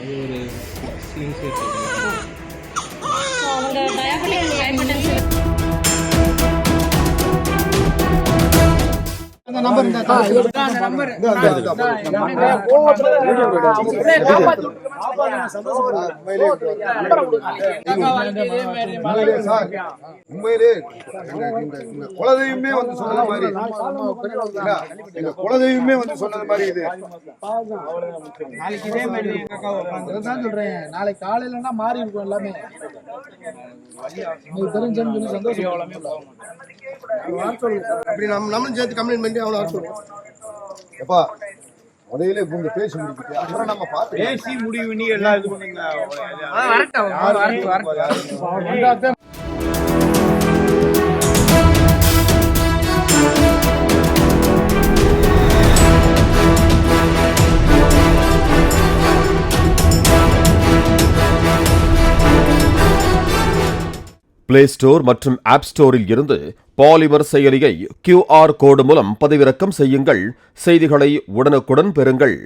அது ஒரு sling set. அவங்க டயபெட்டிக் ஹைப்பர்டென்ஷன் நம்பர் உண்மையிலே குலதெய்வமே வந்து சொன்னது மாதிரி, எங்க குலதெய்வமே வந்து சொன்னது மாதிரி இது. நாளைக்கு இதே மாதிரி தான் சொல்றேன். நாளைக்கு காலையிலன்னா மாறி இருக்கும் எல்லாமே. தெரிஞ்சு சந்தோஷம். அப்படி நம்மளும் சேர்த்து கம்ப்ளைண்ட் பண்ணி அவனை வர சொல்லுவோம். எப்பா முதல்ல இவங்க பேசி முடிக்கிட்டு அப்புறம் நம்ம பார்த்து பேசி முடிவு நீ எல்லாம் இது பண்ணுங்க. பிளே ஸ்டோர் மற்றும் ஆப் ஸ்டோரில் இருந்து பாலிமர் செயலியை QR கோடு மூலம் பதிவிறக்கம் செய்யுங்கள். செய்திகளை உடனுக்குடன் பெறுங்கள்.